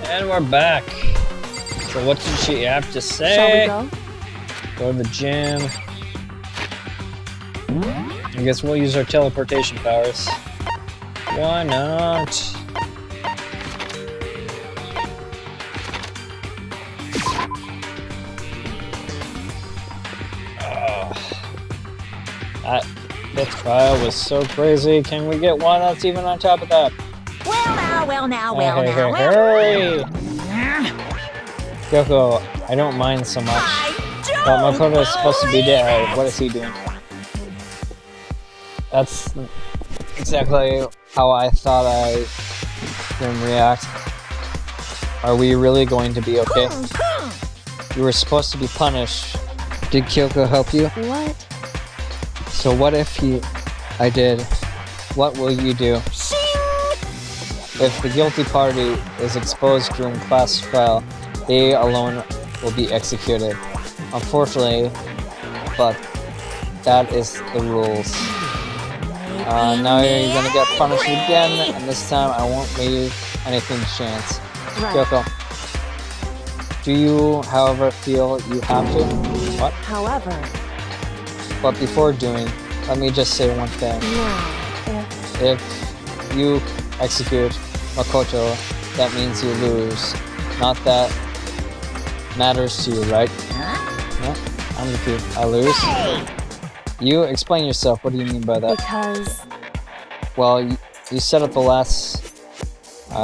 And we're back. So what did she have to say? Shall we go? Go to the gym. I guess we'll use our teleportation powers. Why not? That fifth trial was so crazy. Can we get one that's even on top of that? Hurry! Kyoko, I don't mind so much. But Makoto is supposed to be dead. What is he doing? That's exactly how I thought I would react. Are we really going to be okay? You were supposed to be punished. Did Kyoko help you? What? So what if I did? What will you do? If the guilty party is exposed during class trial, they alone will be executed. Unfortunately, but that is the rules. Now you're gonna get punished again, and this time I won't leave anything to chance. Right. Kyoko, do you, however, feel you have to? What? However. But before doing, let me just say one thing. Now, If you execute Makoto, that means you lose. Not that matters to you, right? No? I'm confused. I lose? You explain yourself. What do you mean by that? Because... Well, you set up the last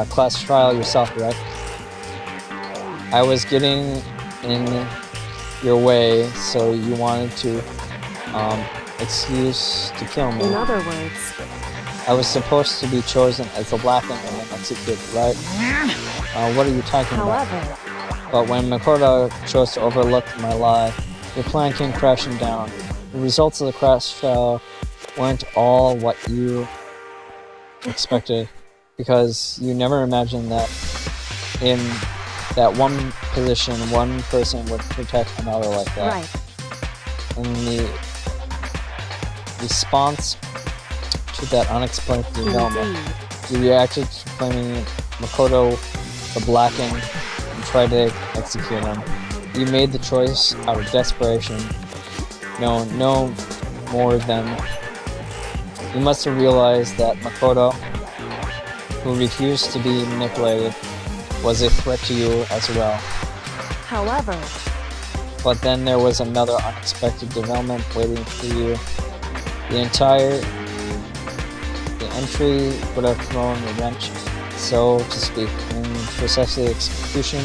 class trial yourself, right? I was getting in your way, so you wanted to excuse to kill me. in other words... I was supposed to be chosen as the blackened and then executed, right? What are you talking about? However... But when Makoto chose to overlook my lie, your plan came crashing down. The results of the crash trial weren't all what you expected, because you never imagined that in that one position, one person would protect another like that. Right. In the response to that unexpected development, you reacted to claiming Makoto the blackened and tried to execute him. You made the choice out of desperation. No more than you must have realized that Makoto, who refused to be manipulated, was a threat to you as well. However... But then there was another unexpected development waiting for you. The entry would have thrown a wrench, so to speak, in precisely execution,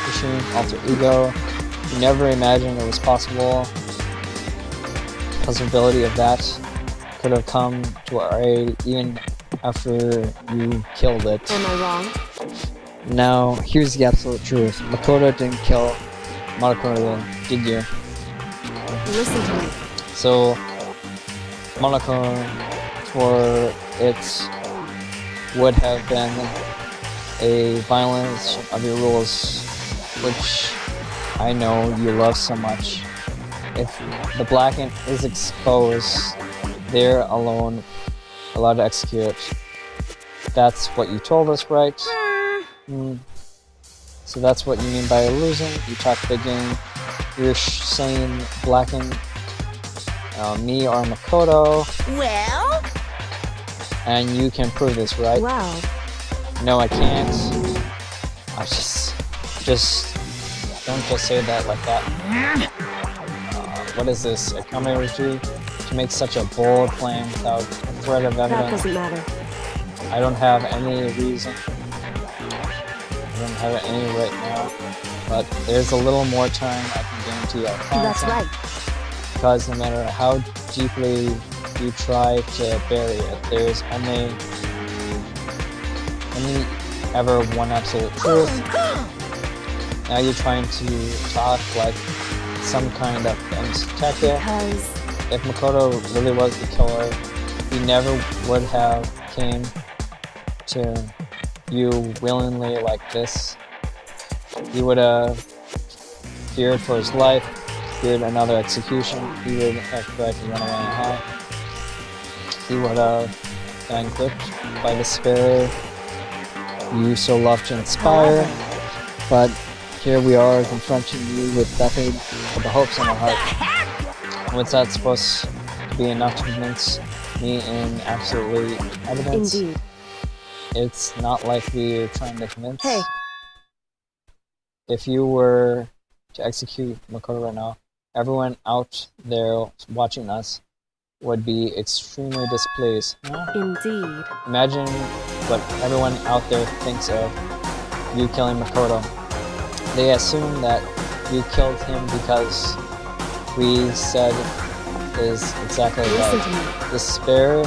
machine, alter ego. You never imagined it was possible. Possibility of that could have come to our aid even after you killed it. Am I wrong? Now, here's the absolute truth. Makoto didn't kill Monokuro, did you? Listen to me. So, Monokuro, for it would have been a violation of your rules, which I know you love so much. If the blackened is exposed, they're alone allowed to execute. That's what you told us, right? So that's what you mean by losing. You talk big game. You're saying blackened me or Makoto. Well? And you can prove this, right? Well... No, I can't. I just don't just say that like that. What is this? A commentary to make such a bold claim without a threat of That evidence? doesn't matter. I don't have any reason. I don't have any right now. But there's a little more time. I can guarantee I'll find That's something. right. Because no matter how deeply you try to bury it, there's only ever one absolute truth. Now you're trying to talk like some kind of famous detective. Because... If Makoto really was the killer, he never would have came to you willingly like this. He would have feared for his life, feared another execution. He would have tried to run away and hide. He would have been gripped by despair you so love to inspire. But here we are confronting you with nothing but the hopes in our heart. What's that supposed to be enough to convince me in absolutely evidence? Indeed. It's not like we're trying to convince. Hey. If you were to execute Makoto right now, everyone out there watching us would be extremely displeased. Huh? Indeed. Imagine what everyone out there thinks of you killing Makoto. They assume that you killed him because we said is exactly Listen right. to me. Despair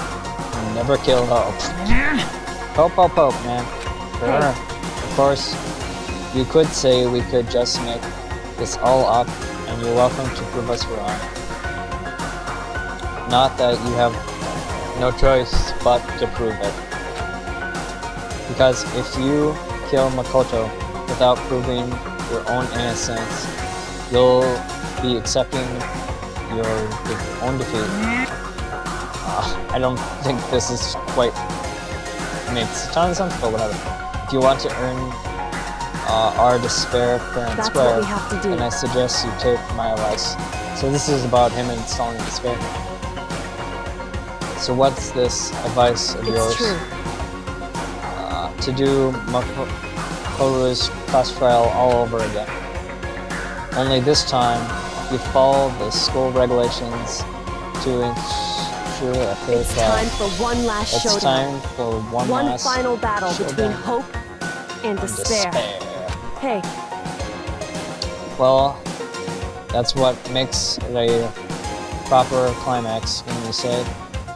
never kill hope. Hope, man. Hey. Of course, you could say we could just make this all up, and you're welcome to prove us wrong. Not that you have no choice but to prove it. Because if you kill Makoto without proving your own innocence, you'll be accepting your own defeat. I don't think this is quite makes a ton of sense, but whatever. If you want to earn our despair fair and That's square, what we have to do. then I suggest you take my advice. So this is about him installing despair. So what's this advice of yours? It's true. To do Makoto's class trial all over again. Only this time, you follow the school regulations to ensure a fair It's trial. time for one last It's showdown. time for one last final battle between showdown. hope and despair. Hey, Well, that's what makes it a proper climax when you say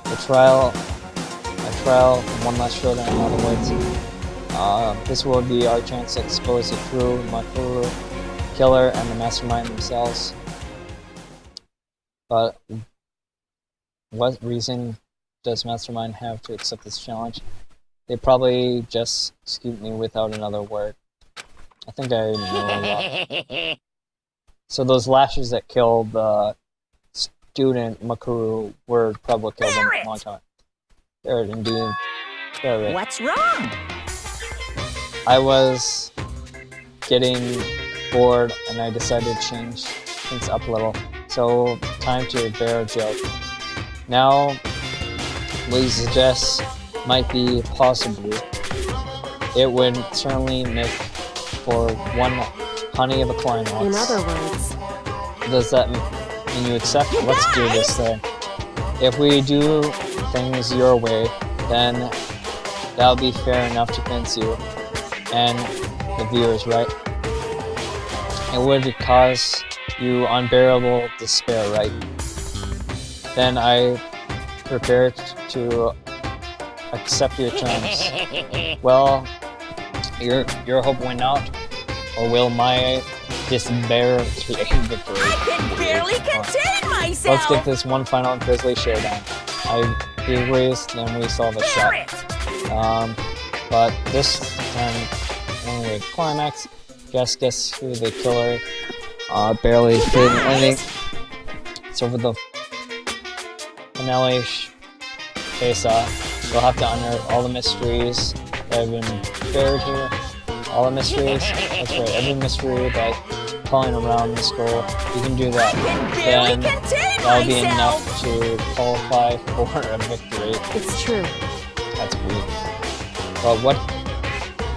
a trial, one last showdown. In other words, this will be our chance to expose the true Makoto killer and the mastermind themselves. But what reason does Mastermind have to accept this challenge? They probably just scooped me without another word. I think I know a lot. So those lashes that killed the student Makuru were probably killed him a long time. There, indeed. There, what's wrong? I was getting bored and I decided to change things up a little. So, time to bear a joke. Now, what you suggest might be possible. It would certainly make for one honey of a climax. In other words, Does that mean you accept? Let's do this then. If we do things your way, then that'll be fair enough to convince you and the viewers, right? It would cause you unbearable despair, right? Then I prepared to accept your terms. Well, your hope went out, or will my despair create victory? I can barely contain myself. Let's get this one final grisly showdown. He agrees, then we solve a shot. But this time, only a climax. Guess who the killer barely did anything. So for the finale face-off, you'll have to unearth all the mysteries that have been buried here. All the mysteries. That's right, every mystery by calling around the school. You can do that. Then that'll be enough to qualify for a victory. It's true. That's weird. But what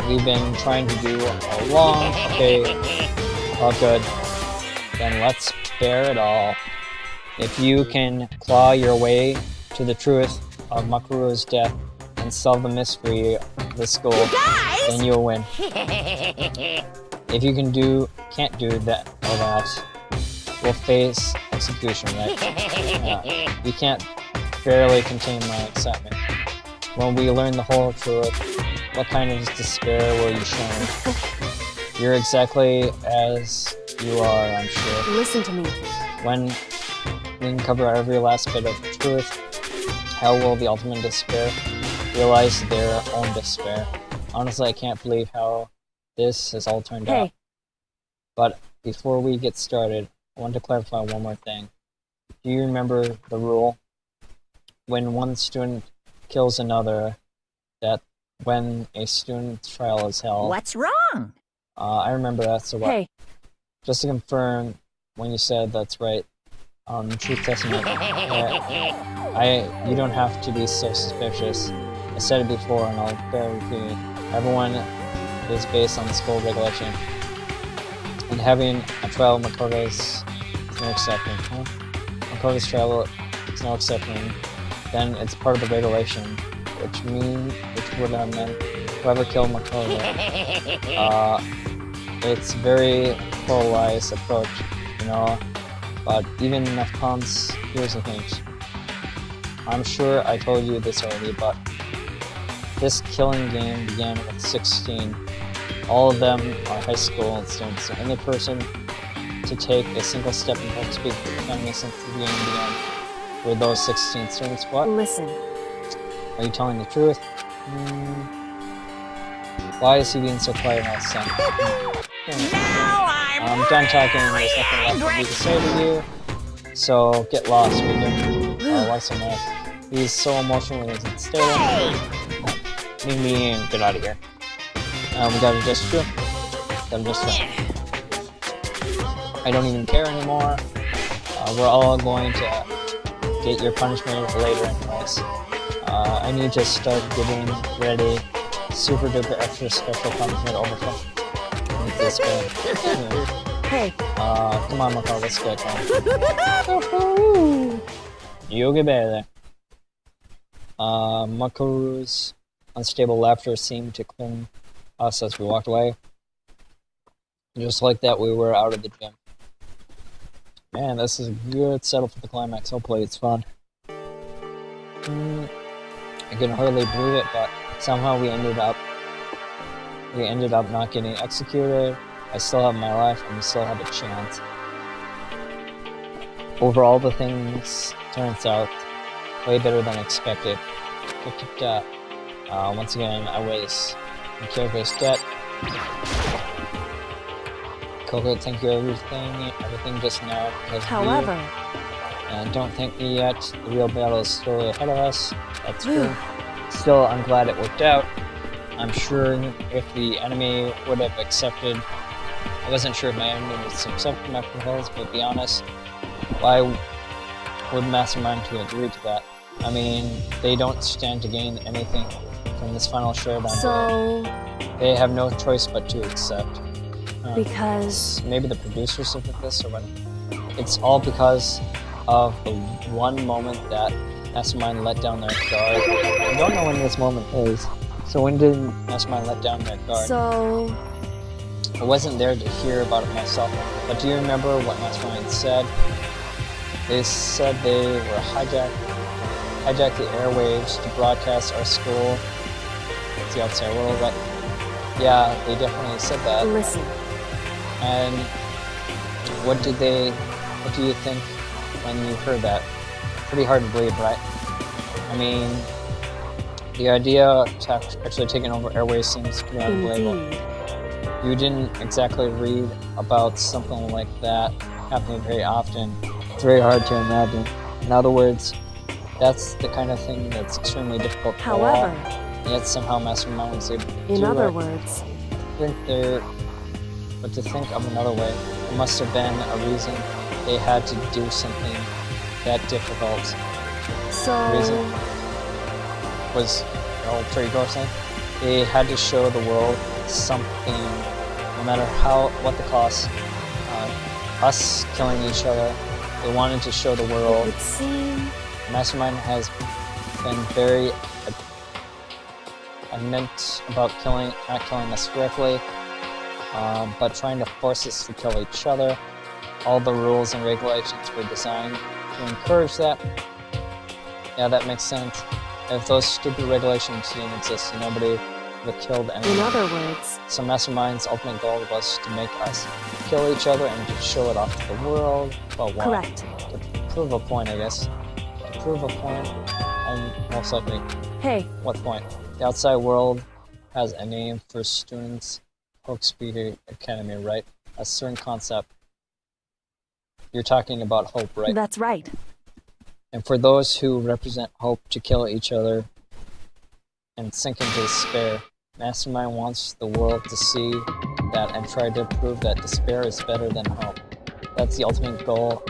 we've been trying to do all along, okay, all good. Then let's bear it all. If you can claw your way to the truth of Makuro's death and solve the mystery of the school, then you'll win. If you can't do that or that, we'll face execution, right? Yeah. You can't barely contain my excitement. When we learn the whole truth, what kind of despair will you show? You're exactly as you are, I'm sure. Listen to me. When we uncover every last bit of truth, how will the ultimate despair realize their own despair? Honestly, I can't believe how this has all turned out. But before we get started, I want to clarify one more thing. Do you remember the rule? When one student kills another, that when a student trial is held, What's wrong? I remember that, so what? Hey, Just to confirm, when you said that's right, Truth Testament, you don't have to be so suspicious. I said it before, and I'll bear repeating. Everyone is based on this gold regulation. And having a trial of Makoto's is no exception. Huh? Makoto's trial is no exception. Then it's part of the regulation, which would have meant whoever killed Makoto. It's very polarized approach, you know. But even enough cons, here's the thing. I'm sure I told you this already, but this killing game began with 16. All of them are high school students. The only person to take a single step in Hope Speak Academy since the game began were those 16 students. What? listen. Are you telling the truth? Why is he being so quiet all of a sudden? Now I'm done talking, there's nothing left for me to say to you. So get lost, reader. Why so mad? He's so emotionally unstable. Leave me and get out of here. We got a gesture. I don't even care anymore. We're all going to get your punishment later anyways. I need to start getting ready. Super duper extra special punishment overflow. This way. Hey. Come on, Mako, let's get going. You get better. Makoru's unstable laughter seemed to cling us as we walked away. Just like that, we were out of the gym. Man, this is a good setup for the climax. Hopefully it's fun. I can hardly believe it, but somehow we ended up not getting executed. I still have my life, and we still have a chance. Overall, the things turns out way better than expected. Once again, I was in Kyoko's debt. Kyoko, thank you everything just now because However, and don't thank me yet. The real battle is still ahead of us. That's true. Still, I'm glad it worked out. I'm sure if the enemy would have accepted, I wasn't sure if my enemy would accept my proposal, but to be honest, why would Mastermind to agree to that? I mean, they don't stand to gain anything from this final showdown. so They have no choice but to accept. because Maybe the producers of this, or what? It's all because of the one moment that Mastermind let down their guard. I don't know when this moment is. So when did Mastermind let down their guard? so I wasn't there to hear about it myself, but do you remember what Mastermind said? They said they were hijacked the airwaves to broadcast our school to the outside world, but yeah, they definitely said that. listen. And what do you think when you heard that? Pretty hard to believe, right? I mean, the idea to actually taking over airways seems pretty unbelievable. Indeed. You didn't exactly read about something like that happening very often. It's very hard to imagine. In other words, that's the kind of thing that's extremely difficult to pull off, However, and yet somehow Mastermind was able to in do other it. words, But to think of another way, there must have been a reason they had to do something that difficult. so Reason was, pretty dorsing. They had to show the world something, no matter what the cost. Us killing each other, they wanted to show the it world. would seem Mastermind has been very adamant about not killing us directly, but trying to force us to kill each other. All the rules and regulations were designed to encourage that. Yeah, that makes sense. If those stupid regulations didn't exist, nobody would have killed anyone. in other words, So Mastermind's ultimate goal was to make us kill each other and to show it off to the world. But why? correct. To prove a point, I guess. To prove a point, and most likely, Hey, what point? The outside world has a name for students. Hope Speed Academy, right? A certain concept. You're talking about hope, right? that's right. And for those who represent hope to kill each other and sink into despair, Mastermind wants the world to see that and try to prove that despair is better than hope. That's the ultimate goal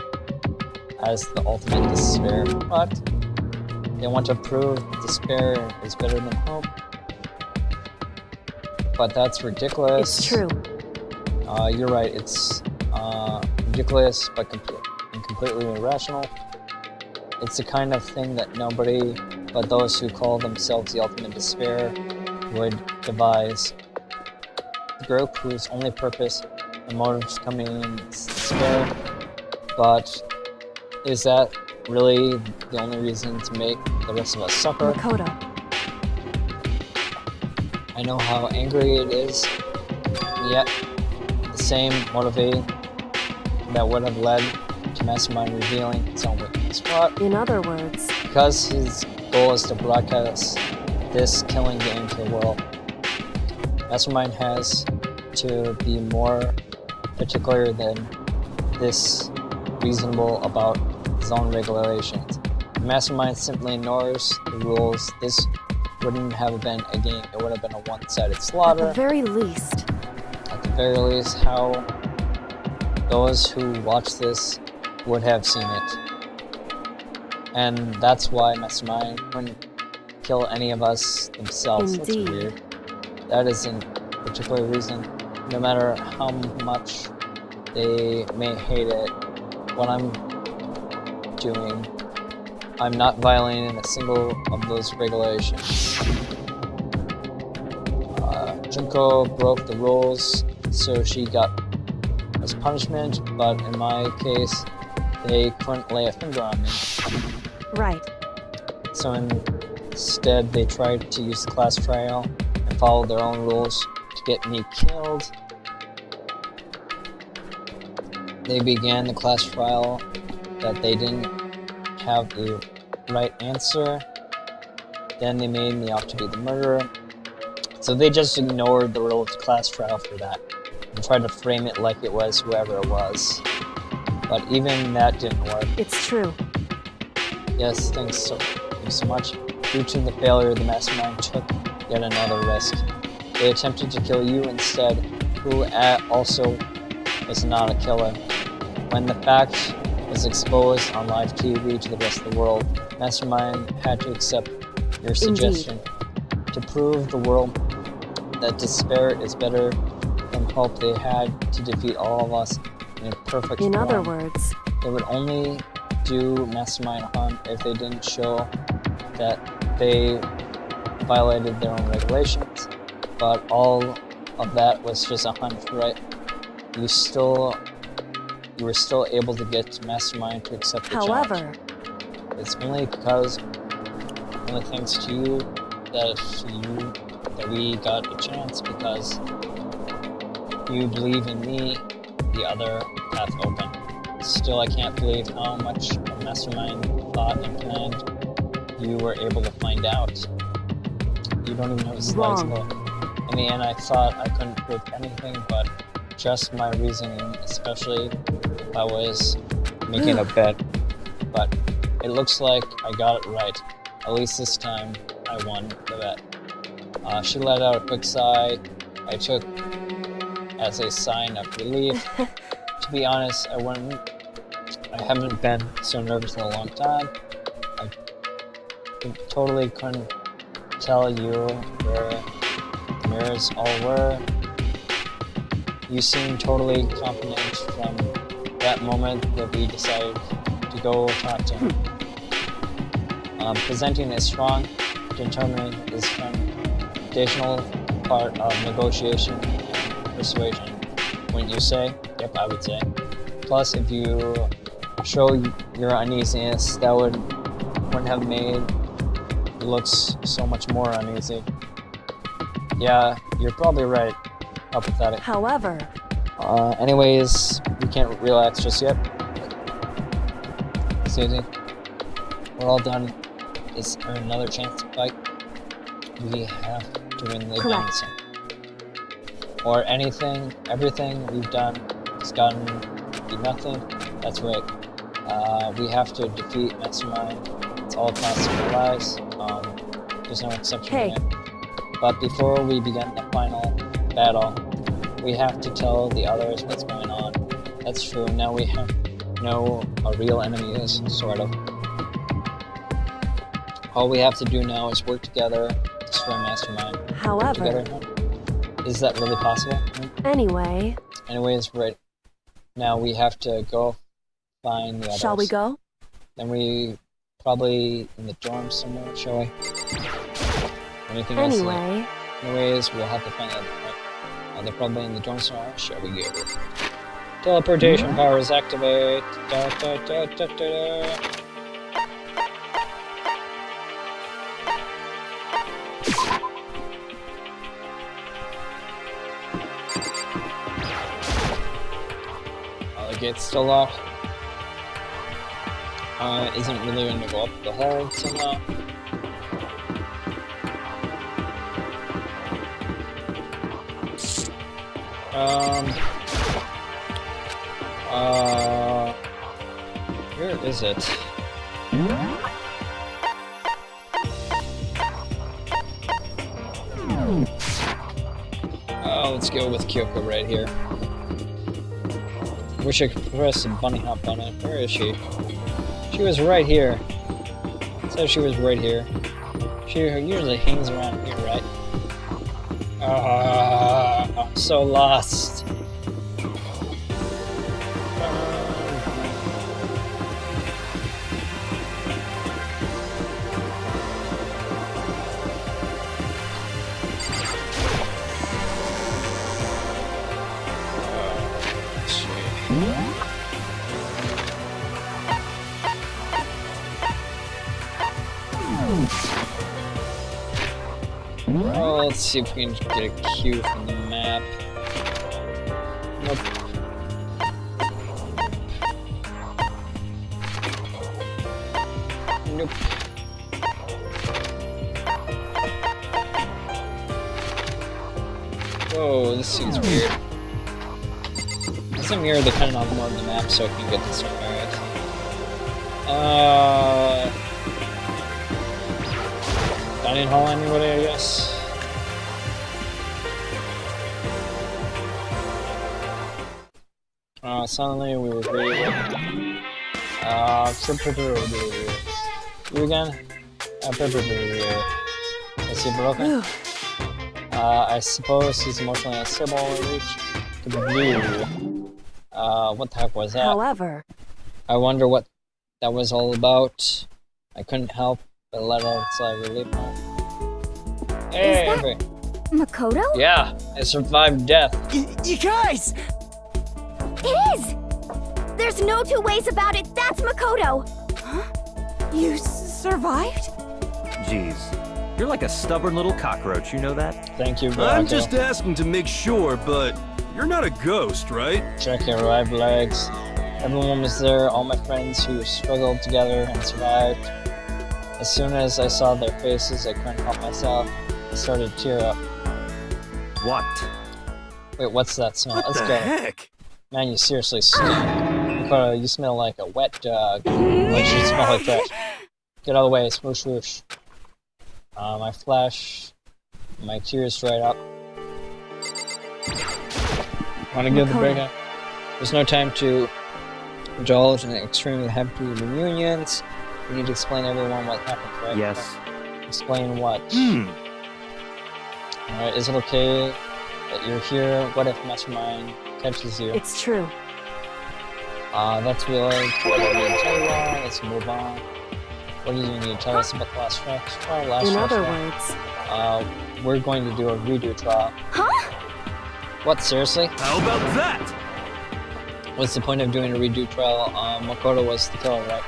as the ultimate despair. But they want to prove despair is better than hope. But that's ridiculous. It's true. You're right, it's ridiculous but completely irrational. It's the kind of thing that nobody but those who call themselves the ultimate despair would devise. The group whose only purpose and motives coming in is despair. But is that really the only reason to make the rest of us suffer? Makoto. I know how angry it is, and yet the same motivating that would have led to Mastermind revealing his own weakness. But In other words, because his goal is to broadcast this killing game to the world, Mastermind has to be more particular than this reasonable about his own regulations. If Mastermind simply ignores the rules, this wouldn't have been a game, it would have been a one-sided at slaughter. the very least, At the very least, how those who watch this would have seen it. And that's why Mastermind wouldn't kill any of us themselves. Indeed. That's weird. That isn't a particular reason. No matter how much they may hate it, what I'm doing, I'm not violating a single of those regulations. Junko broke the rules, so she got as punishment, but in my case, they couldn't lay a finger on me. right. So instead, they tried to use the class trial and follow their own rules to get me killed. They began the class trial that they didn't have the right answer. Then they made me out to be the murderer. So they just ignored the rule of the class trial for that and tried to frame it like it was whoever it was. But even that didn't work. It's true. Yes, thanks so much. Due to the failure, the Mastermind took yet another risk. They attempted to kill you instead, who also was not a killer. When the fact was exposed on live TV to the rest of the world, Mastermind had to accept your suggestion. To prove the world that despair is better than hope, they had to defeat all of us in a perfect In form. other words, They would only do Mastermind harm if they didn't show that they violated their own regulations. But all of that was just a hunch, right? You were still able to get Mastermind to accept the challenge. however, It's only thanks to you that we got a chance, because you believe in me, the other path open. Still, I can't believe how much a Mastermind thought and planned you were able to find out. You don't even know what it's Wrong. like. In the end, I thought I couldn't prove anything but just my reasoning, especially if I was making a bet. But it looks like I got it right. At least this time, I won the bet. She let out a quick sigh. I took as a sign of relief. To be honest, I haven't been so nervous in a long time. I totally couldn't tell you where the mirrors all were. You seemed totally confident from that moment that we decided to go talk to him. Presenting a strong, determined is an additional part of negotiation and persuasion. Wouldn't you say? Yep, I would say. Plus, if you show your uneasiness, that wouldn't have made it look so much more uneasy. Yeah, you're probably right. How pathetic. however, Anyways, we can't relax just yet. Susie, we're all done. Is there another chance to fight? We have to win the Correct. game. Or everything we've done has gotten to be nothing. That's right. We have to defeat Mastermind. It's all costs of our lives. There's no exception Hey. here. But before we begin the final battle, we have to tell the others what's going on. That's true. Now we know a real enemy is, sort of. All we have to do now is work together to destroy Mastermind. However, is that really possible? anyways, right now we have to go find the others. Shall we go? Then we probably in the dorm somewhere, shall we? Anything else? Anyways, we'll have to find out. They're probably in the dorm somewhere. Shall we go? Teleportation powers activate. Da, da, da, da, da, da. The gate's still locked. Isn't really going to go up the hole somehow. Where is it? Let's go with Kyoko right here. Wish I could press the bunny hop on it. Where is she? She was right here. It says she was right here. She usually hangs around here, right? I'm so lost. Well, let's see if we can get a cue from the map. Nope. Nope. Whoa, this seems weird. Let's mirror the kind of more of the map so I can get this one right. Dining hall, anybody, I guess? Suddenly we were great. You again? Is he broken? I suppose he's emotionally unstable when we reach the blue. What the heck was that? However, I wonder what that was all about. I couldn't help but let out a relief. Hey, Is that Makoto? Yeah, I survived death. You guys! It is! There's no two ways about it. That's Makoto! huh? You survived? Jeez, you're like a stubborn little cockroach, you know that? Thank you, bro. I'm just asking to make sure, but you're not a ghost, right? Check your right legs. Everyone was there, all my friends who struggled together and survived. As soon as I saw their faces, I couldn't help myself. I started to tear up. What? Wait, what's that smell? What Let's the go. heck? Man, you seriously stink. You smell like a wet dog. Like you smell like trash. Get out of the way, swoosh swoosh. My flash, my tears dried up. Want to give the break out? There's no time to indulge in extremely happy reunions. We need to explain to everyone what happened, right? Yes. Explain what? Alright, is it okay that you're here? What if Mastermind catches you? It's true. That's really what I need to tell you all. Let's move on. What do you need to tell us about the last track? In other words, we're going to do a redo trial. Huh? What, seriously? How about that? What's the point of doing a redo trial? Makoto was the killer, right?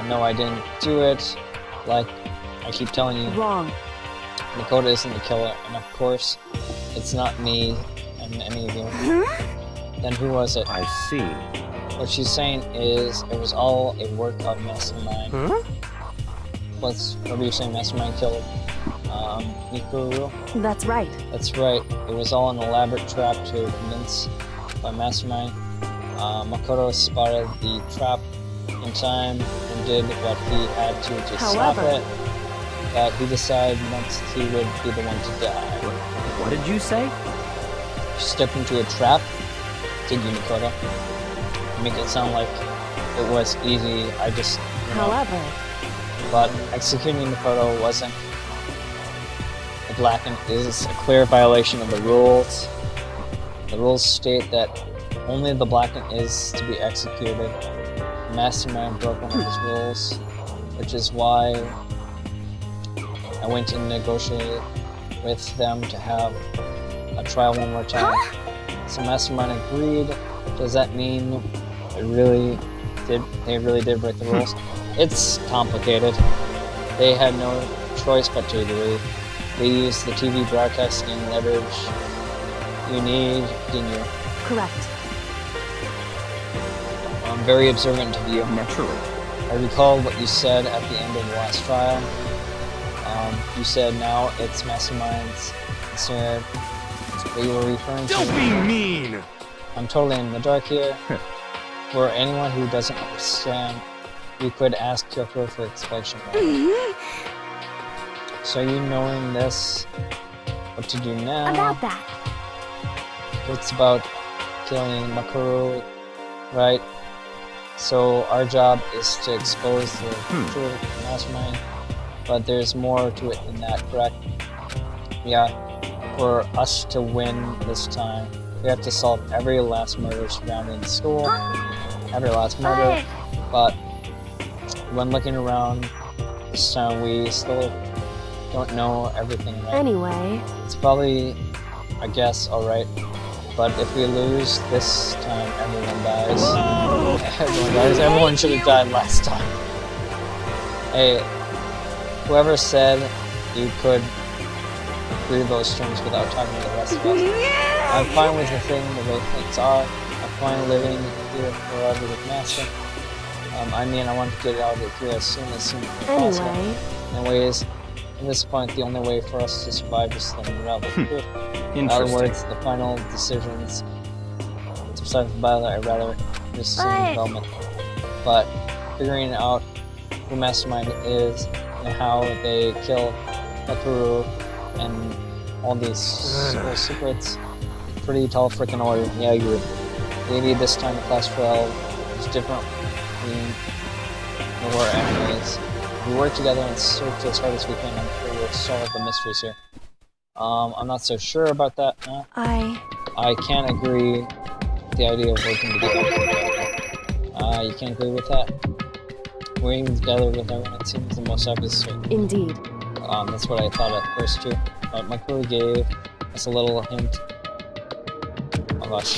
No, I didn't do it. Like I keep telling you, wrong. Makoto isn't the killer, and of course, it's not me and any of you. Then who was it? I see. What she's saying is it was all a work of Mastermind. Huh? What are you saying? Mastermind killed Mikuru? That's right. That's right. It was all an elaborate trap to convince by Mastermind. Makoto spotted the trap in time and did what he had to stop However, it. But he decided next he would be the one to die. What did you say? step into a trap, did you, Makoto? Make it sound like it was easy. I just. However, But executing Makoto wasn't. The blackened is a clear violation of the rules. The rules state that only the blackened is to be executed. The Mastermind broke one of his rules, which is why I went to negotiate with them to have a trial one more time. So Mastermind agreed. Does that mean they really did break the rules? It's complicated. They had no choice but to agree. They used the TV broadcasting leverage you need, didn't you? correct. I'm very observant of you. Naturally. I recall what you said at the end of the last trial. You said now it's Mastermind's concern. What you were referring to. Don't be mean! I'm totally in the dark here. For anyone who doesn't understand, you could ask Kyoko for explanation. So you knowing this, what to do now? About that. It's about killing Makuru, right? So our job is to expose the true Mastermind, but there's more to it than that, correct? Yeah, for us to win this time, we have to solve every last murder surrounding the school, every last murder, but when looking around this time, we still don't know everything, right? Anyway, It's probably, I guess, alright. But if we lose this time, everyone dies. Everyone dies. Everyone should have died last time. Hey, whoever said you could agree to those terms without talking to the rest of us, I'm fine with the thing the way things are. I'm fine living here forever with Master. I mean, I want to get out of here as soon as possible. anyway, Anyways, at this point, the only way for us to survive is to unravel the truth. In other Interesting. words, the final decisions to decide the battle are rather just in development. But figuring out who Mastermind is and how they kill Makuru and all these little secrets, pretty tall freaking order. Yeah, I agree. Maybe this time the class 12 is different. We were enemies. We work together and search as hard as we can. I'm sure we'll solve the mysteries here. I'm not so sure about that. I can't agree with the idea of working together. You can't agree with that? Working together with everyone, it seems the most obvious way. indeed. That's what I thought at first too. But my crew gave us a little hint of us.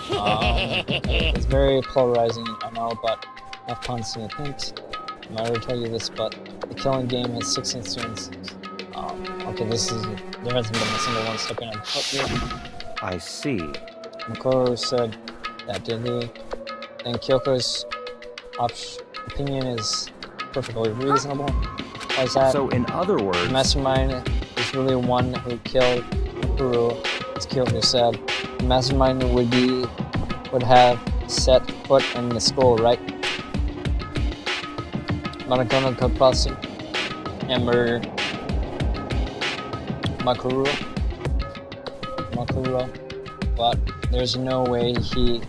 It's very polarizing, I know, but enough constant hint. I'm not going to tell you this, but the killing game has 16 students. Okay, there hasn't been a single one stepping on foot here. I see. Makoro said that, did he? And Kyoko's opinion is perfectly reasonable. Why is that? So in other The words, Mastermind is really one who killed Makuru, as Kyoko said. The Mastermind would have set foot in the school, right? Manakono could possibly and murder Makuru, but there's no way he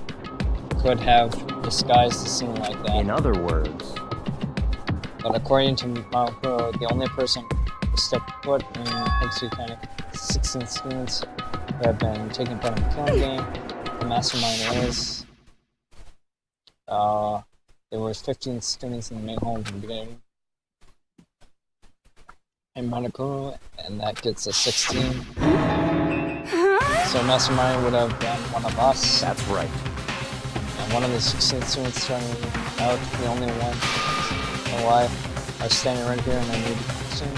could have disguised the scene like that. in other words, But according to Makuru, the only person who stepped foot in Hoksu County, 16 students who have been taking part in the killing game. The Mastermind is. There were 15 students in the main home from the beginning. And Manakuru, and that gets us 16. So Mastermind would have been one of us. that's right. And one of the 16 students turning out the only one. And why I was standing right here and I need to soon.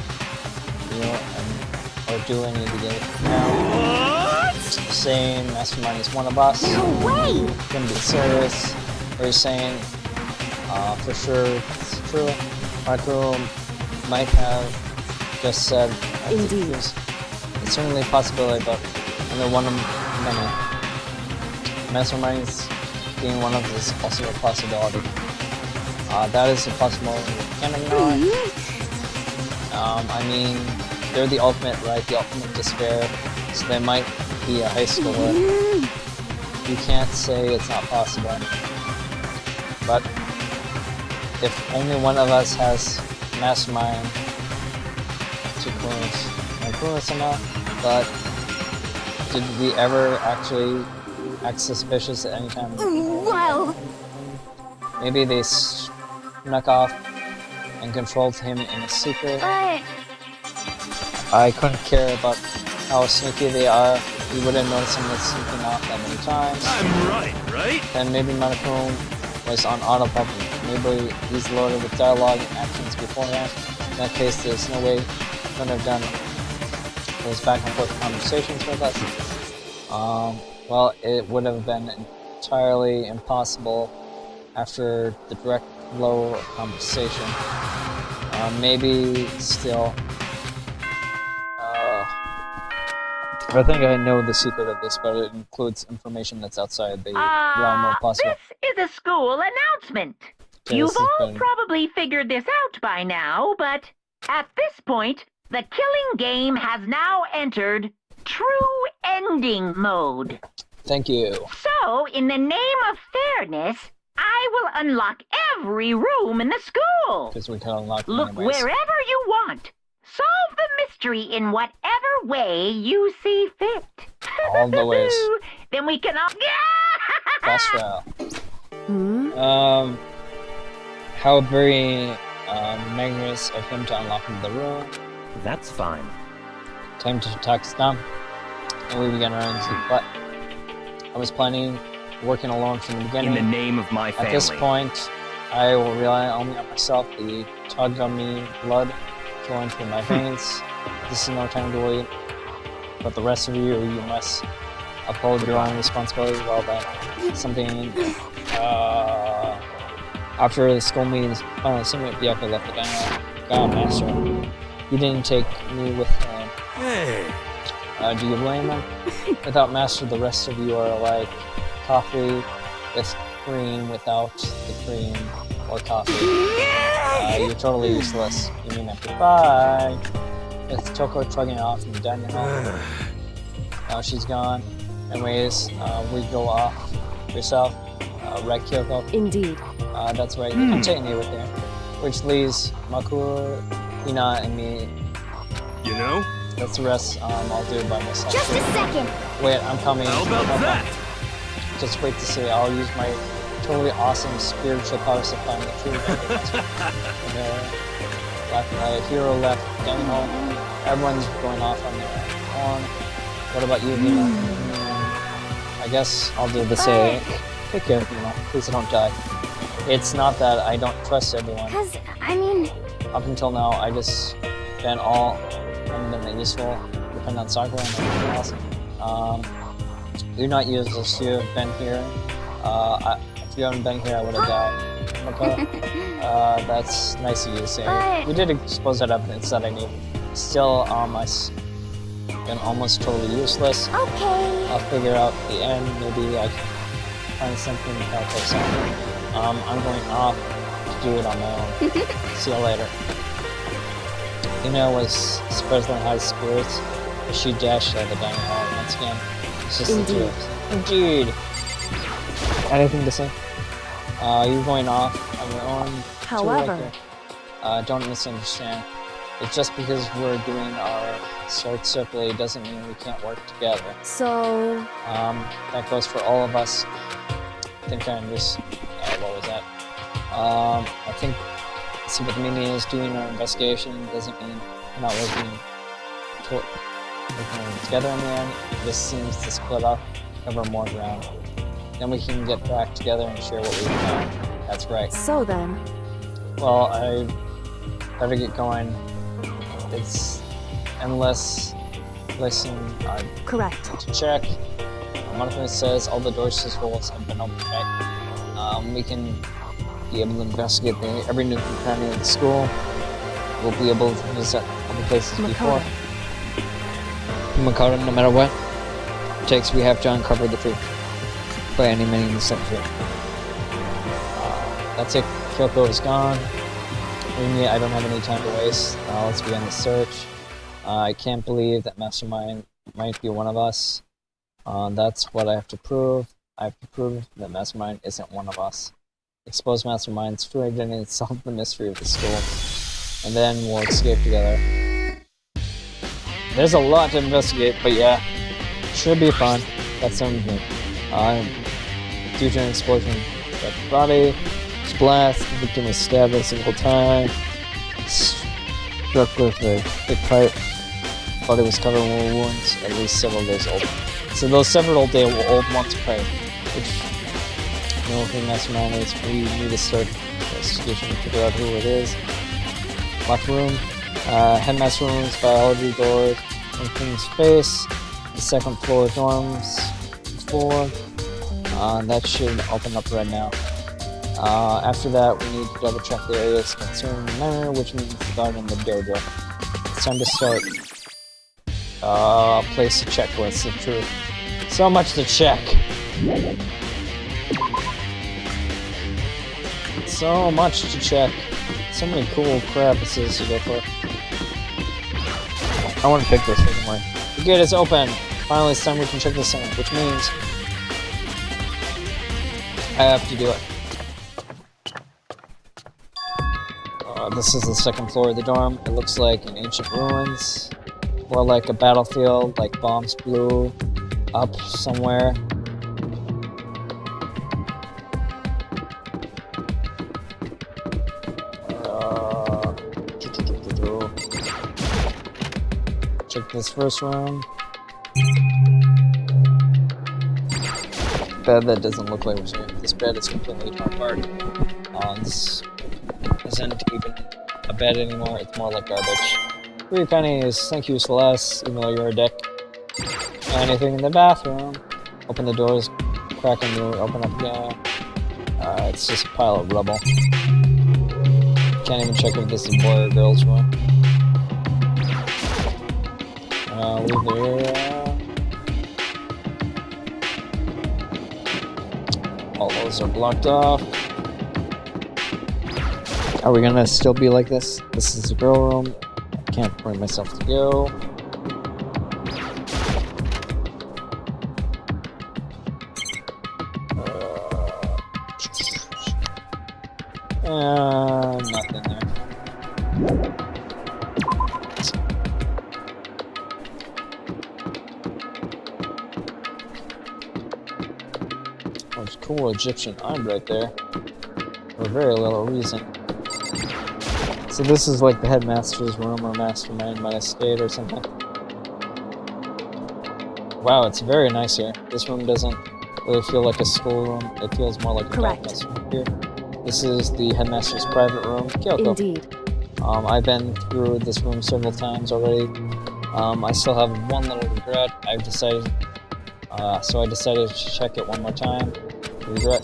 Or do I need to get it now? Saying Mastermind is one of us. No way! Gonna be serious. Or you're saying, for sure it's true. Marco might have just said, Indeed. It's certainly a possibility, but only one of many. Masterminds being one of them is also a possibility. That is a possibility we can't ignore. I mean, they're the ultimate, right? The ultimate despair. So they might be a high schooler. You can't say it's not possible. But if only one of us has mastermind, too close. Not close enough, but did we ever actually act suspicious at any time? Well, Maybe they snuck off and controlled him in a secret. but I couldn't care about how sneaky they are. We wouldn't notice him sneaking off that many times. I'm right? And maybe Monokuma was on autopilot. Maybe he's loaded with dialogue and actions beforehand. In that case, there's no way he could have done those back and forth conversations with us. Well, it would have been entirely impossible after the direct flow of conversation. Maybe still. I think I know the secret of this, but it includes information that's outside the realm of possible. This is a school announcement. Okay, You've this has all been- probably figured this out by now, but at this point, the killing game has now entered true ending mode. Thank you. So, in the name of fairness, I will unlock every room in the school. Because we can unlock Look anyways. wherever you want. Solve the mystery in whatever way you see fit. All the ways. Then we can all... Fast trial. Hmm? How very magnanimous of him to unlock the room. That's fine. Time to talk to Tom. And we began our own but I was planning, working alone from the beginning. In the name of my family. At this point, I will rely only on myself. The tug on me, blood flowing through my veins. This is no time to wait. But the rest of you must uphold your own responsibility. Well then, something. After the school meetings, finally, someone at Kyoko left the God Master. He didn't take me with him. Hey. Do you blame him? Without Master, the rest of you are like coffee with cream without the cream or coffee. You're totally useless. You mean it. Goodbye. With Kyoko trucking off from Danganronpa. Now she's gone. Anyways, we go off. Yourself, right, Kyoko? Indeed. That's right. I'm taking you with you. Which leaves Makura, Hina, and me. You know? That's the rest. I'll do it by myself. just a second. Wait, I'm coming. How about that? Just wait to see. I'll use my totally awesome spiritual powers to find the truth. My hero left. Getting home. Everyone's going off on their own. What about you, Hina? I guess I'll do the same. Take care, Hina. Please don't die. It's not that I don't trust everyone. Cause, I mean, Up until now, I just been all haven't been useful. Depend on Sakura and everything else. You're not useless. You've been here. If you haven't been here, I would have died. Okay. That's nice of you to say. But- You did expose that evidence that I need. Still, I've been almost totally useless. okay. I'll figure out the end. Maybe I can find something to help us out. I'm going off to do it on my own. See you later. Hina was surprisingly high spirits, but she dashed out of the dining hall once again. It's just the two of us. Indeed. Anything to say? You're going off on your own. too, right However- there. Don't misunderstand. It's just because we're doing our sword separately doesn't mean we can't work together. So, That goes for all of us. I think I understand. What was that? I think. See what the meaning is. Doing our investigation doesn't mean we're not working together in the end. It just seems to split up, cover more ground. Then we can get back together and share what we found. That's right. so then, Well, I better get going. It's endless. Listen, correct. to check. One of them says all the doors to schools have been opened, right? We can be able to investigate every nook and cranny of the school. We'll be able to visit other places before. Makata, no matter what it takes, we have to uncover the truth by any means necessary. That's it. Kyoko is gone. I don't have any time to waste. Let's begin the search. I can't believe that Mastermind might be one of us. That's what I have to prove. I have to prove that Mastermind isn't one of us. Expose Mastermind's true identity and solve the mystery of the school. And then we'll escape together. There's a lot to investigate, but yeah. Should be fun. That's something. Due to an explosion, the body was blasted, the victim was stabbed a single time. Struck with a big pipe. Body was covered in wounds, at least several days old. So those several days old ones pray, which no thing Mastermind is. We need to start investigation to figure out who it is. Locked room. Headmaster room's biology door. Open space. The second floor dorms. Floor. That should open up right now. After that, we need to double check the areas concerning the manor, which means the garden and the dojo. It's time to start. Place a checklist of truth. So much to check. So much to check. So many cool crevices to go for. I want to pick this anyway. The gate is open. Finally, it's time we can check this in, which means I have to do it. This is the second floor of the dorm. It looks like an ancient ruins. More like a battlefield, like bombs blew up somewhere. Check this first room. Bed that doesn't look like it was here. This bed is completely torn apart. This isn't even a bed anymore, it's more like garbage. 3 pennies, thank you Celeste, even though you're a dick. Anything in the bathroom? Open the doors, crack in the open up again. It's just a pile of rubble. Can't even check if this is a boy or girl's room. Leave the area. All those are blocked off. Are we gonna still be like this? This is a girl room. Can't bring myself to go. Nothing there. There's a cool Egyptian art right there. For very little reason. So this is like the headmaster's room or mastermind might have stayed or something. Wow, it's very nice here. This room doesn't really feel like a schoolroom. It feels more like a headmaster's room here. This is the headmaster's private room. Kyoko. Indeed. I've been through this room several times already. I still have one little regret. I've decided, so I decided to check it one more time. Regret.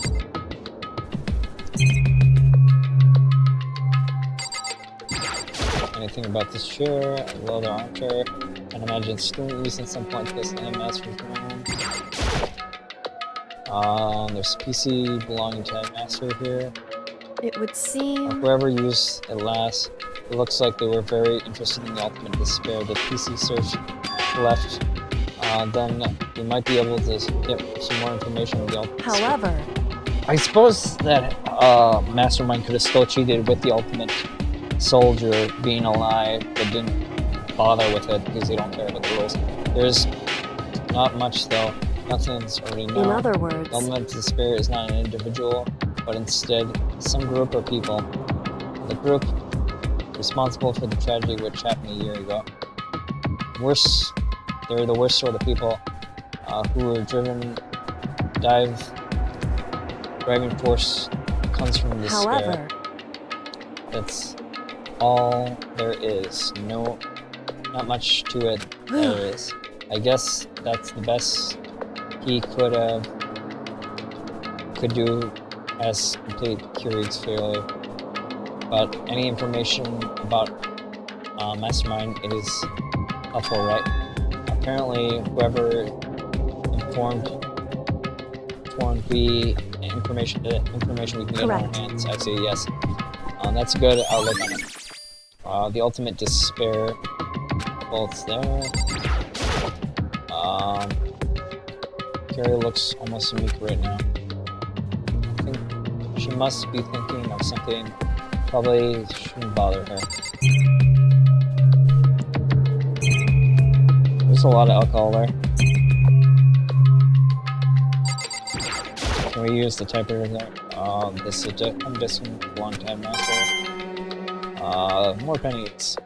Anything about this chair, a leather armchair. Can imagine student using something like this in the headmaster's room. There's a PC belonging to headmaster here. It would seem... Whoever used it last, it looks like they were very interested in the ultimate despair. The PC search left. Then we might be able to get some more information on the ultimate despair. However... I suppose that Mastermind could have still cheated with the ultimate soldier being alive, but didn't bother with it because they don't care about the rules. There's not much though. Nothing's already known. In other words... The ultimate despair is not an individual, but instead some group of people. The group responsible for the tragedy which happened a year ago. They're the worst sort of people who were driving force comes from despair. However... That's all there is. Not much to it there is. I guess that's the best he could do as complete Curie's failure. But any information about Mastermind is helpful, right? Apparently, whoever informed the information we can get in our hands. I say yes. That's a good outlook on it. The ultimate despair bolts there. Gary looks almost meek right now. I think she must be thinking of something. Probably shouldn't bother her. There's a lot of alcohol there. Can we use the typewriter there? This is I'm guessing a long time now, so... more pennies.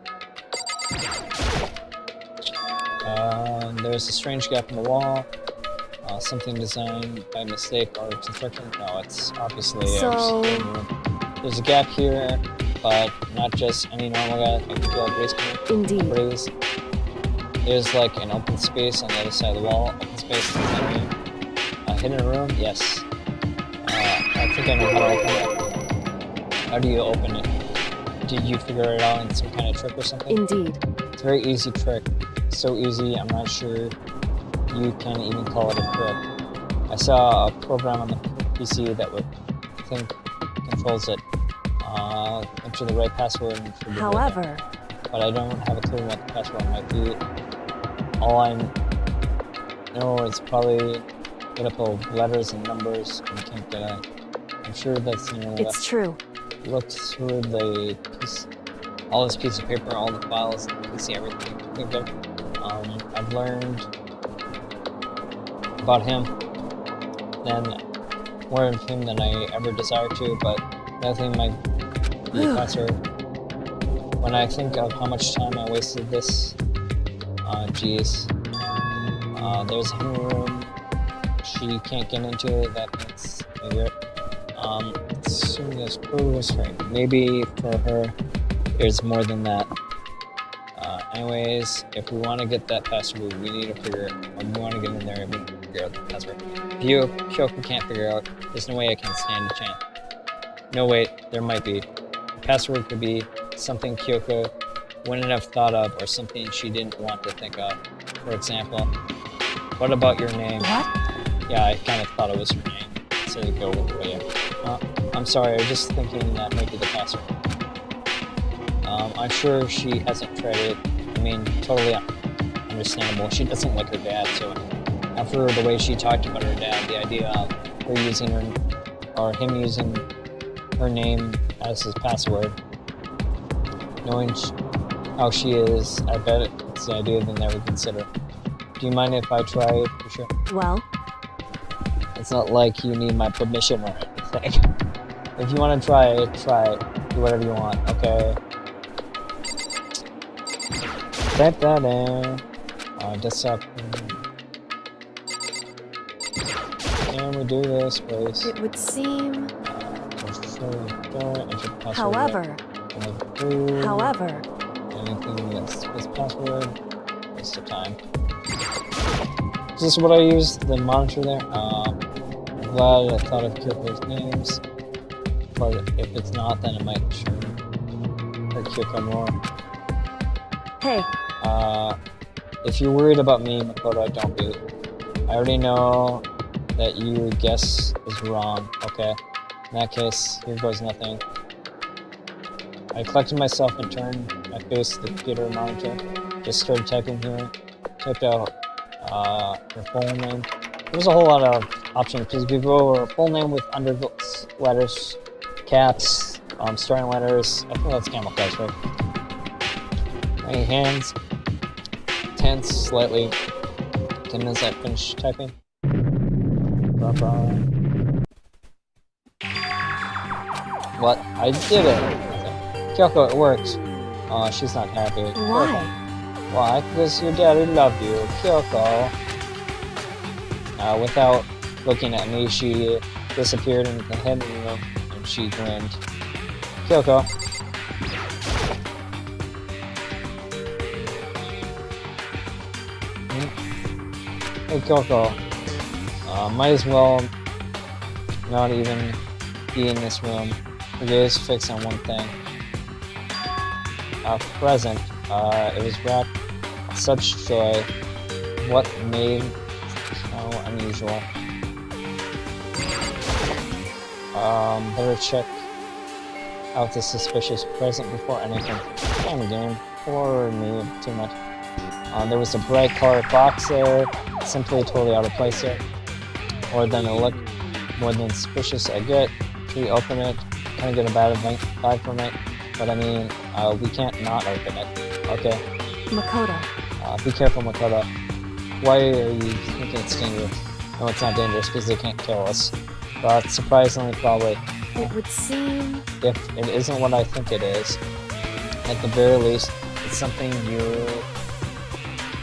There's a strange gap in the wall. Something designed by mistake or construction. No, it's obviously So- there's a gap here, but not just any normal gap. Like Indeed. breeze. There's like an open space on the other side of the wall. Open space in the room. A hidden room? Yes. I think I know how to open it. How do you open it? Did you figure it out in some kind of trick or something? Indeed. It's a very easy trick. So easy, I'm not sure you can even call it a trick. I saw a program on the PC that would, I think, controls it. Enter the right password and forget it. However, But I don't have a clue what the password might be. All I know is probably made up of letters and numbers and can't get it. I'm sure that's it's true. look through the piece, all this piece of paper, all the files, you see everything. I've learned about him, more of him than I ever desired to, but nothing might be faster. When I think of how much time I wasted this, geez. There's a hidden room she can't get into, that makes me weird. Soon as progress rate. Maybe for her, there's more than that. Anyways, if we want to get that password, we need to figure it. Or we want to get in there, we need to figure out the password. If Kyoko can't figure out, there's no way I can stand a chance. No, wait, there might be. The password could be something Kyoko wouldn't have thought of, or something she didn't want to think of. For example, what about your name? What? Yeah, I kind of thought it was her name. So you go with the way. I'm sorry, I was just thinking that might be the password. I'm sure she hasn't tried it. I mean, totally understandable. She doesn't like her dad, so after the way she talked about her dad, the idea of her using her, or him using her name as his password, knowing how she is, I bet it's the idea they never consider. Do you mind if I try it for sure? Well, It's not like you need my permission or anything. If you want to try it, try it. Do whatever you want, okay? Type that in. Desktop. Can we do this, please? it would seem. However. However, Anything that's this password. Waste of time. Is this what I used? The monitor there? I'm glad I thought of Kyoko's names. But if it's not, then it might show her Kyoko more. hey, If you're worried about me, Makoto, don't be. I already know that your guess is wrong, okay? In that case, here goes nothing. I collected myself and turned my face to the computer monitor. Just started typing here. Typed out her full name. There's a whole lot of options because if you go over full name with under letters, caps, starting letters. I think that's camouflage, right? My hands tense slightly. 10 minutes I finish typing. What? I did it! Kyoko, it worked. She's not happy. why? Why? Because your daddy loved you, Kyoko. Without looking at me, she disappeared into the hidden room and she grinned. Kyoko. Hey Kyoko. Might as well not even be in this room. Her gaze fixed on one thing. A present. It was wrapped with such joy. What made so unusual? Better check out this suspicious present before anything. Damn game. Or me too much. There was a bright colored box there. Simply totally out of place there. more than a look, more than suspicious I get. Open it, kind of get a bad vibe from it, but I mean, we can't not open it, okay? Makoto. Be careful, Makoto. Why are you thinking it's dangerous? No, it's not dangerous because they can't kill us. But surprisingly, probably. It would seem... If it isn't what I think it is, at the very least, it's something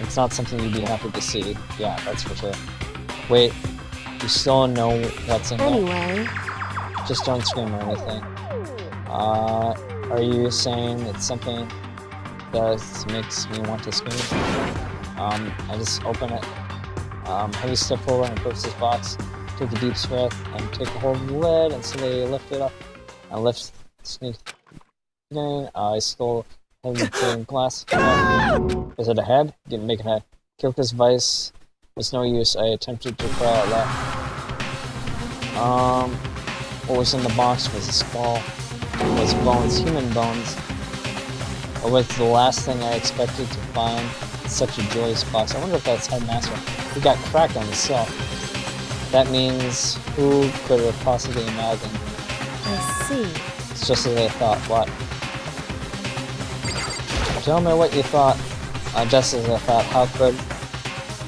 it's not something you'd be happy to see. Yeah, that's for sure. Wait, you still know what's in there? Anyway... Just don't scream or anything. Are you saying it's something that makes me want to scream? I just open it. Heavy step forward and approach this box. Take a deep breath and take a hold of the lid and slowly lift it up. I lift, sneak. I stole heavy glass. Is it a head? Didn't make a head. Kyoko's vice was no use. I attempted to cry out loud. What was in the box was a skull. It was bones, human bones. It was the last thing I expected to find in such a joyous box. I wonder if that's Headmaster. He got cracked on himself. That means who could have possibly imagined? I see. It's just as I thought. What? Tell me what you thought. Just as I thought. How could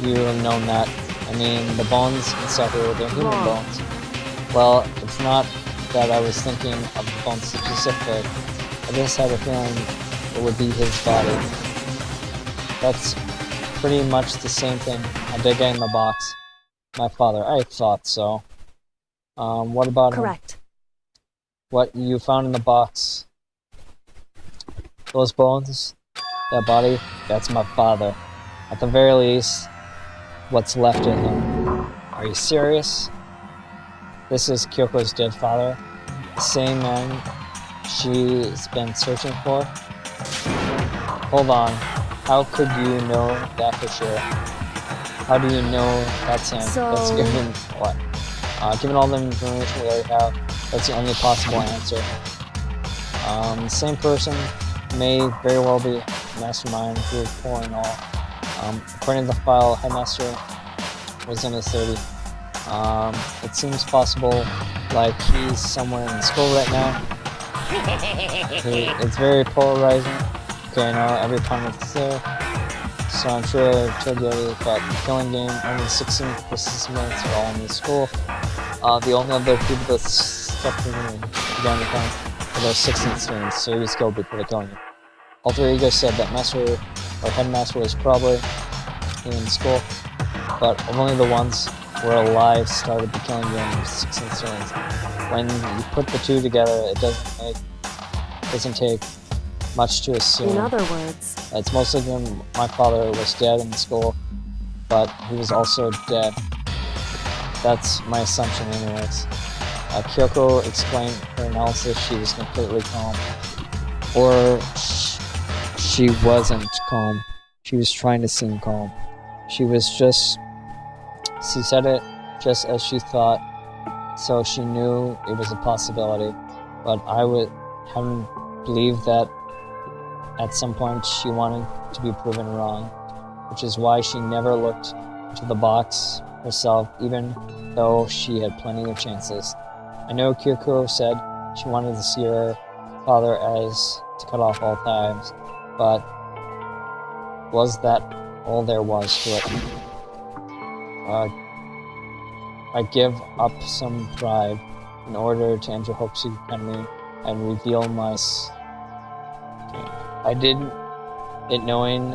you have known that? I mean, the bones inside here, they're human bones. Well, it's not that I was thinking of the bone specifically. I just had a feeling it would be his body. That's pretty much the same thing. I dig in the box. My father. I thought so. What about him? Correct. What you found in the box? Those bones? That body? That's my father. At the very least, what's left of him. Are you serious? This is Kyoko's dead father, the same man she's been searching for. Hold on, how could you know that for sure? How do you know that's him? So... That's given what? Given all the information we already have, that's the only possible answer. The same person may very well be mastermind who is pulling all. According to the file, Headmaster was in his 30s. It seems possible, like he's somewhere in school right now. It's very polarizing. Okay, I know every opponent's there, so I'm sure I've told you already, but the killing game, only 16 participants are all in the school. The only other people that stepped in and began the count are those 16 students, so he was killed before the killing game. Alter Ego said that Master or Headmaster was probably in school, but only the ones who were alive started the killing game with 16 students. When you put the two together, it doesn't take much to assume. In other words, It's mostly when my father was dead in school, but he was also dead. That's my assumption anyways. Kyoko explained her analysis. She was completely calm. Or she wasn't calm. She was trying to seem calm. She said it just as she thought, so she knew it was a possibility. But I hadn't believed that at some point she wanted to be proven wrong, which is why she never looked into the box herself, even though she had plenty of chances. I know Kyoko said she wanted to see her father as to cut off all ties, but was that all there was to it? I give up some pride in order to enter Hokusu Academy and reveal my... I did it knowing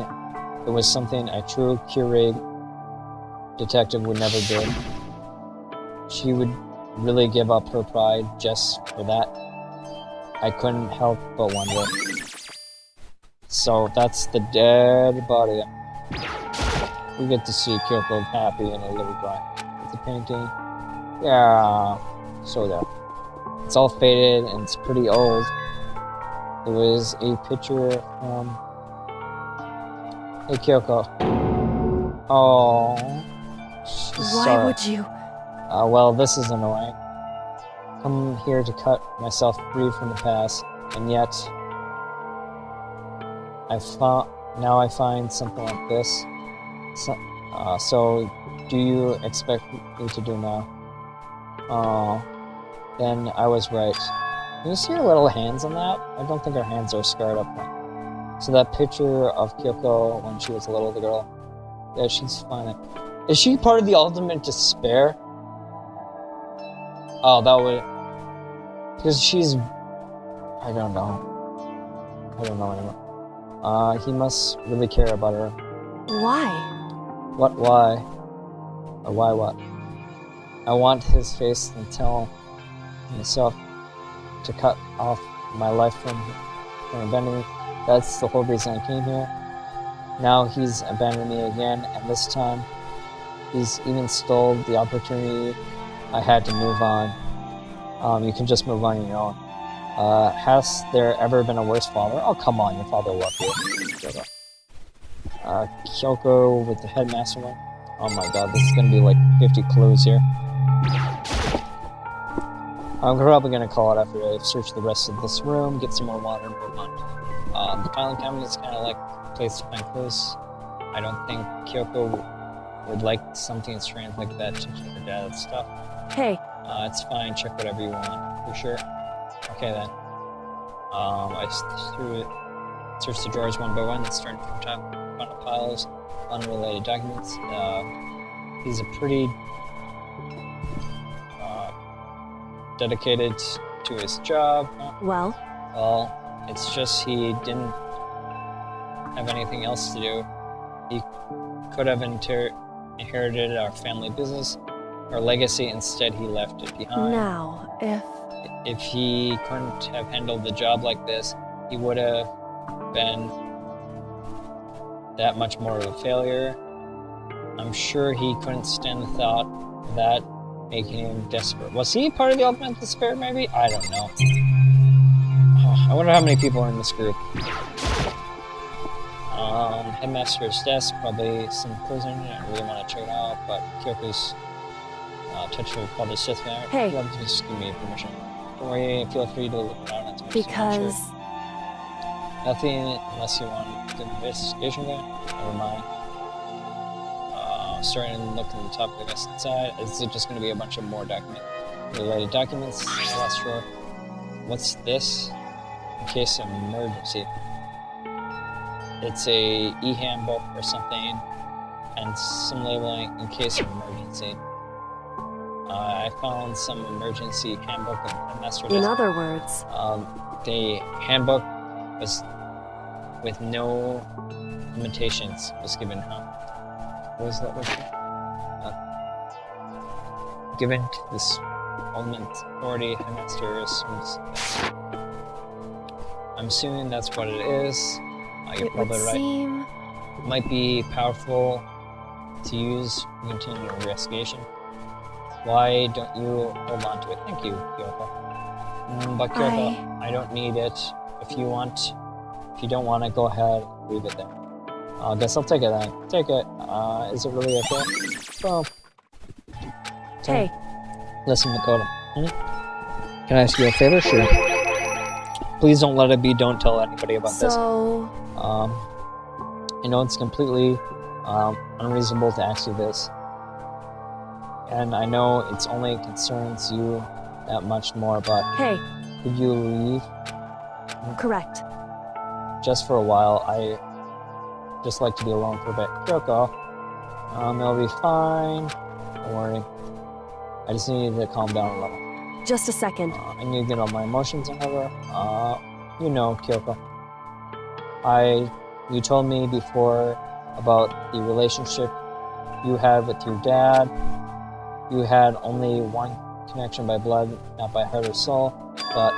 it was something a true Kyorai detective would never do. She would really give up her pride just for that. I couldn't help but wonder. So that's the dead body. We get to see Kyoko happy in a little drawing. It's a painting. Yeah, so there. It's all faded and it's pretty old. It was a picture from... Hey Kyoko. Oh, she's why sorry. would you? Well, this is annoying. Come here to cut myself free from the past, and yet now I find something like this. So do you expect me to do now? Oh, then I was right. Can you see her little hands on that? I don't think her hands are scarred up. So that picture of Kyoko when she was a little girl, yeah, she's fine. Is she part of the ultimate despair? Oh, that would... Because she's... I don't know. I don't know anymore. He must really care about her. Why? What, why? Or why what? I want his face and tell myself to cut off my life from abandoning me. That's the whole reason I came here. Now he's abandoned me again, and this time he's even stole the opportunity I had to move on. You can just move on your own. Has there ever been a worse father? Oh, come on, your father loved you. Kyoko with the headmaster one. Oh my god, this is gonna be like 50 clues here. I'm probably gonna call it after I search the rest of this room, get some more water, and move on. The filing cabinet is kind of like a place to find clues. I don't think Kyoko would like something strange like that to her dad's stuff. Hey, It's fine, check whatever you want, for sure. Okay then. I searched the drawers one by one, starting from top, front of piles, unrelated documents. He's a pretty dedicated to his job. well, Well, it's just he didn't have anything else to do. He could have inherited our family business, our legacy. Instead, he left it behind. now, If he couldn't have handled the job like this, he would have been that much more of a failure. I'm sure he couldn't stand the thought of that making him desperate. Was he part of the ultimate despair, maybe? I don't know. Oh, I wonder how many people are in this group. Headmaster's desk, probably some clues in it. I really want to check it out, but Kyoko's touch her father's Sith man. Hey. You'll have to just give me permission. Don't worry, feel free to look around at because... Nothing unless you want the investigation guy. Never mind. Starting to look at the top of the desk inside. Is it just going to be a bunch of more related documents? I'm not sure. What's this? In case of emergency. It's a e-handbook or something, and some labeling in case of emergency. I found some emergency handbook and master. In other words, the handbook was with no limitations was given. What was that word? Given to this ultimate authority, headmaster assumes. I'm assuming that's what it is. You're it would probably right. seem... It might be powerful to use to continue your investigation. Why don't you hold on to it? Thank you, Kyoko. But Kyoko, I don't need it. If you don't want it, go ahead, leave it there. I guess I'll take it then. Take it. Is it really okay? Well, Hey. Listen, Makoto. Can I ask you a favor? Sure. Please don't let it be. Don't tell anybody about this. So... I know it's completely unreasonable to ask you this, and I know it's only concerns you that much more, but Hey. could you leave? Correct. Just for a while. I just like to be alone for a bit. Kyoko, it'll be fine. Don't worry. I just need to calm down a little. Just a second. I need to get all my emotions in order. You know, Kyoko. You told me before about the relationship you had with your dad. You had only one connection by blood, not by heart or soul, but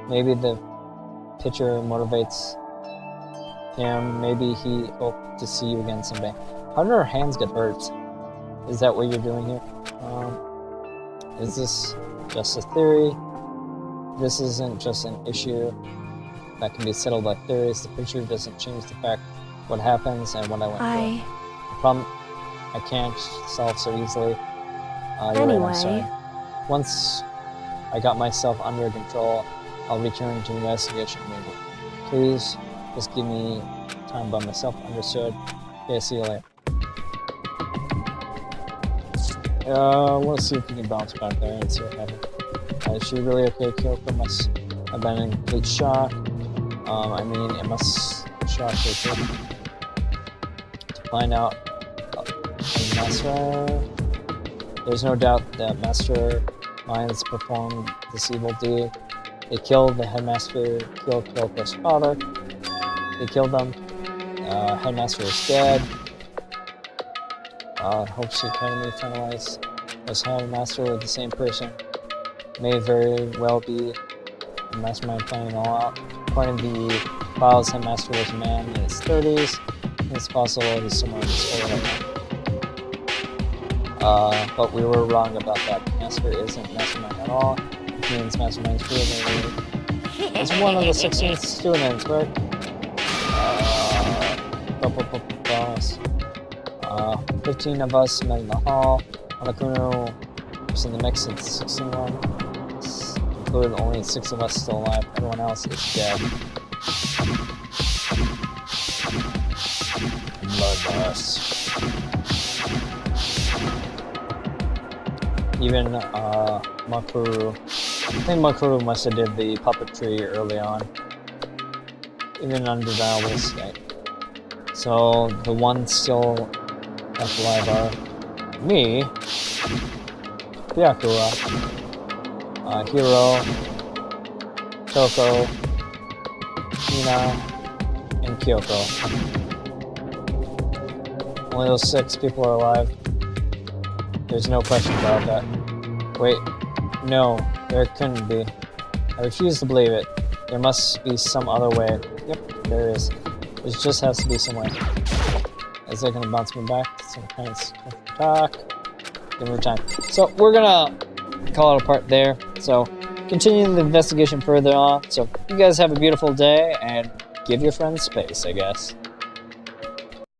maybe the picture motivates him. Maybe he hoped to see you again someday. How did her hands get hurt? Is that what you're doing here? Is this just a theory? This isn't just an issue that can be settled by theories. The picture doesn't change the fact what happens and what I went through. The problem I can't solve so easily. Anyway. I'm sorry. Once I got myself under control, I'll return to investigation maybe. Please, just give me time by myself. Understood? Okay, see you later. Let's see if we can bounce back there and see what happens. Is she really okay? Kyoko must have been in complete shock. I mean, it must shock her too. To find out, Master, there's no doubt that Master Minds performed this evil deed. They killed the headmaster, killed Kyoko's father. They killed them. Headmaster is dead. Hopes the Academy finalized as headmaster with the same person. May very well be the mastermind planning all out. According to the files, headmaster was a man in his 30s. It's possible he's somewhere in this area right now. But we were wrong about that. Master isn't mastermind at all. It means mastermind's really is one of the 16 students, right? 15 of us met in the hall. Hanakuno was in the mix at 61. Included only 6 of us still alive. Everyone else is dead. Bloodlust. Even Makuru. I think Makuru must have did the puppetry early on. Even undeniable state. So the ones still left alive are me, Byakura, Hiro, Toko, Hina, and Kyoko. Only those 6 people are alive. There's no question about that. Wait, no, there couldn't be. I refuse to believe it. There must be some other way. Yep, there is. There just has to be some way. Is that gonna bounce me back? Some kind of talk. Give me time. So we're gonna call it a part there. So continuing the investigation further on. So you guys have a beautiful day and give your friends space, I guess.